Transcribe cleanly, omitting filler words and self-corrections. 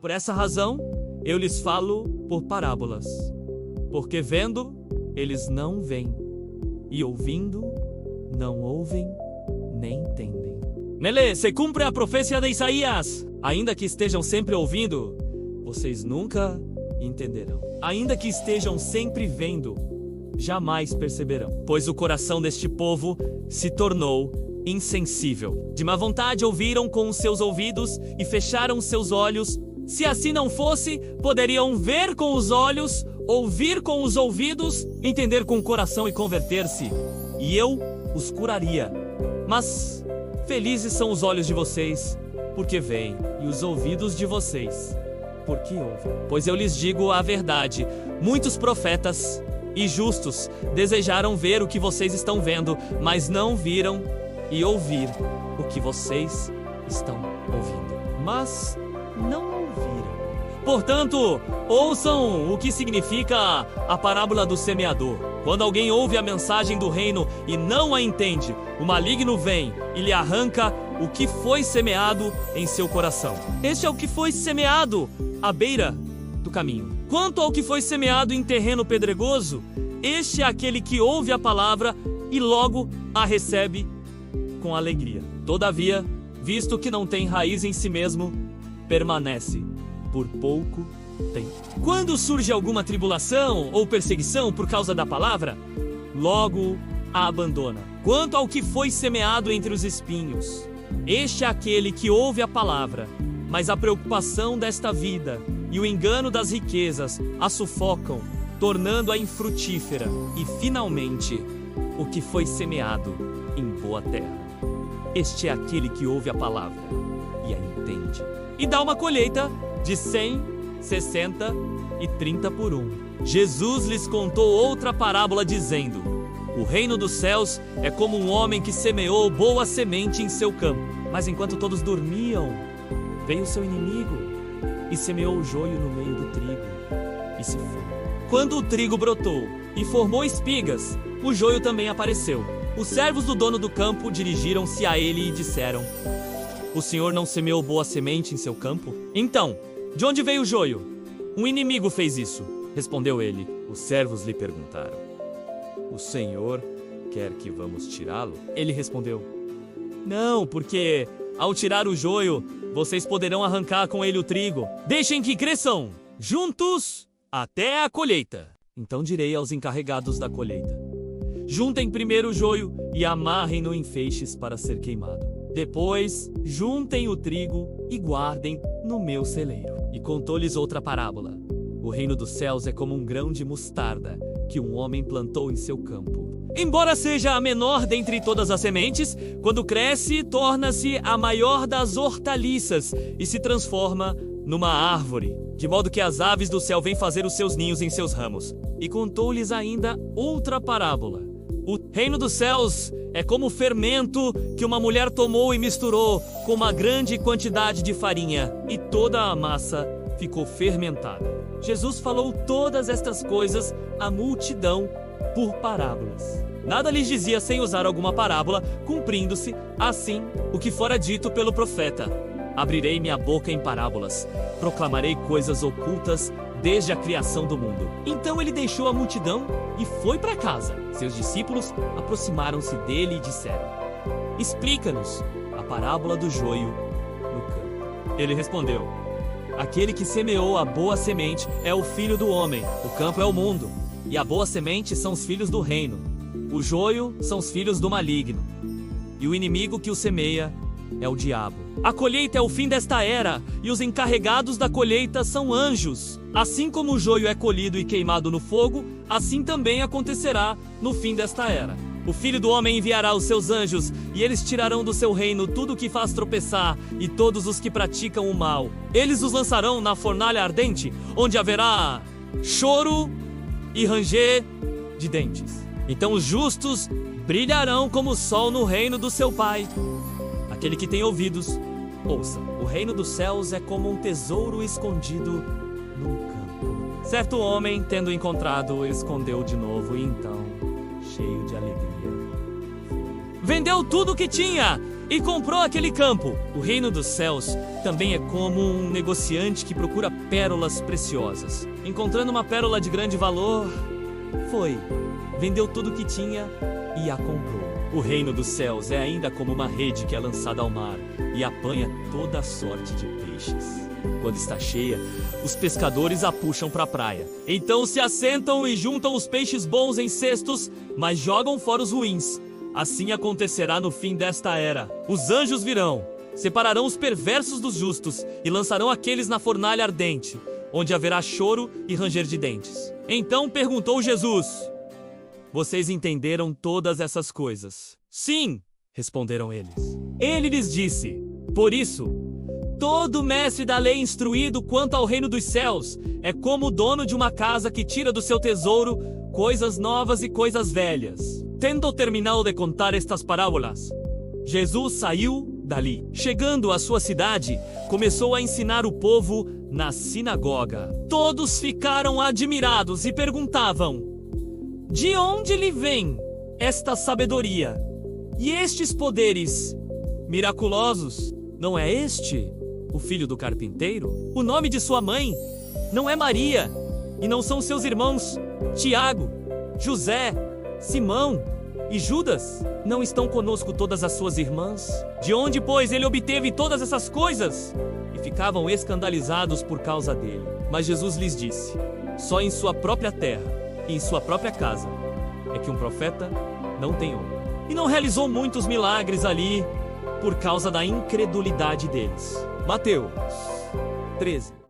Por essa razão, eu lhes falo por parábolas. Porque vendo, eles não veem, e ouvindo, não ouvem, nem entendem. Nele se cumpre a profecia de Isaías. Ainda que estejam sempre ouvindo, vocês nunca entenderão. Ainda que estejam sempre vendo, jamais perceberão. Pois o coração deste povo se tornou insensível. De má vontade ouviram com os seus ouvidos e fecharam seus olhos. Se assim não fosse, poderiam ver com os olhos, ouvir com os ouvidos, entender com o coração e converter-se, e eu os curaria. Mas felizes são os olhos de vocês, porque veem, e os ouvidos de vocês, porque ouvem. Pois eu lhes digo a verdade, muitos profetas e justos desejaram ver o que vocês estão vendo, mas não viram, e ouvir o que vocês estão ouvindo, mas não ouviram. Portanto, ouçam o que significa a parábola do semeador. Quando alguém ouve a mensagem do reino e não a entende, o maligno vem e lhe arranca o que foi semeado em seu coração. Este é o que foi semeado à beira do caminho. Quanto ao que foi semeado em terreno pedregoso, este é aquele que ouve a palavra e logo a recebe com alegria. Todavia, visto que não tem raiz em si mesmo, permanece por pouco tempo. Quando surge alguma tribulação ou perseguição por causa da palavra, logo a abandona. Quanto ao que foi semeado entre os espinhos, este é aquele que ouve a palavra, mas a preocupação desta vida e o engano das riquezas a sufocam, tornando-a infrutífera. E finalmente, o que foi semeado em boa terra, este é aquele que ouve a palavra e a entende, e dá uma colheita de 100, 60 e 30 por 1. Jesus lhes contou outra parábola dizendo: o reino dos céus é como um homem que semeou boa semente em seu campo. Mas enquanto todos dormiam, veio seu inimigo e semeou o joio no meio do trigo e se foi. Quando o trigo brotou e formou espigas, o joio também apareceu. Os servos do dono do campo dirigiram-se a ele e disseram: o senhor não semeou boa semente em seu campo? Então, de onde veio o joio? Um inimigo fez isso, respondeu ele. Os servos lhe perguntaram: o senhor quer que vamos tirá-lo? Ele respondeu: não, porque ao tirar o joio, vocês poderão arrancar com ele o trigo. Deixem que cresçam juntos até a colheita. Então direi aos encarregados da colheita: juntem primeiro o joio e amarrem-no em feixes para ser queimado. Depois, juntem o trigo e guardem no meu celeiro. E contou-lhes outra parábola. O reino dos céus é como um grão de mostarda que um homem plantou em seu campo. Embora seja a menor dentre todas as sementes, quando cresce, torna-se a maior das hortaliças e se transforma numa árvore, de modo que as aves do céu vêm fazer os seus ninhos em seus ramos. E contou-lhes ainda outra parábola. O reino dos céus é como o fermento que uma mulher tomou e misturou com uma grande quantidade de farinha, e toda a massa ficou fermentada. Jesus falou todas estas coisas à multidão por parábolas. Nada lhes dizia sem usar alguma parábola, cumprindo-se, assim, o que fora dito pelo profeta: abrirei minha boca em parábolas, proclamarei coisas ocultas desde a criação do mundo. Então ele deixou a multidão e foi para casa. Seus discípulos aproximaram-se dele e disseram: explica-nos a parábola do joio no campo. Ele respondeu: aquele que semeou a boa semente é o filho do homem. O campo é o mundo, e a boa semente são os filhos do reino. O joio são os filhos do maligno, e o inimigo que o semeia é o diabo. A colheita é o fim desta era, e os encarregados da colheita são anjos. Assim como o joio é colhido e queimado no fogo, assim também acontecerá no fim desta era. O Filho do Homem enviará os seus anjos, e eles tirarão do seu reino tudo o que faz tropeçar e todos os que praticam o mal. Eles os lançarão na fornalha ardente, onde haverá choro e ranger de dentes. Então os justos brilharão como o sol no reino do seu Pai. Aquele que tem ouvidos, ouça. O reino dos céus é como um tesouro escondido num campo. Certo homem, tendo encontrado, escondeu de novo, e então, cheio de alegria, vendeu tudo o que tinha e comprou aquele campo. O reino dos céus também é como um negociante que procura pérolas preciosas. Encontrando uma pérola de grande valor, foi, vendeu tudo que tinha e a comprou. O reino dos céus é ainda como uma rede que é lançada ao mar e apanha toda a sorte de peixes. Quando está cheia, os pescadores a puxam para a praia. Então se assentam e juntam os peixes bons em cestos, mas jogam fora os ruins. Assim acontecerá no fim desta era. Os anjos virão, separarão os perversos dos justos e lançarão aqueles na fornalha ardente, onde haverá choro e ranger de dentes. Então perguntou Jesus: vocês entenderam todas essas coisas? Sim, responderam eles. Ele lhes disse: por isso, todo mestre da lei instruído quanto ao reino dos céus é como o dono de uma casa que tira do seu tesouro coisas novas e coisas velhas. Tendo terminado de contar estas parábolas, Jesus saiu dali. Chegando à sua cidade, começou a ensinar o povo na sinagoga. Todos ficaram admirados e perguntavam: de onde lhe vem esta sabedoria e estes poderes miraculosos? Não é este o filho do carpinteiro? O nome de sua mãe não é Maria, e não são seus irmãos Tiago, José, Simão e Judas? Não estão conosco todas as suas irmãs? De onde, pois, ele obteve todas essas coisas? E ficavam escandalizados por causa dele. Mas Jesus lhes disse: só em sua própria terra e em sua própria casa é que um profeta não tem honra. E não realizou muitos milagres ali por causa da incredulidade deles. Mateus 13.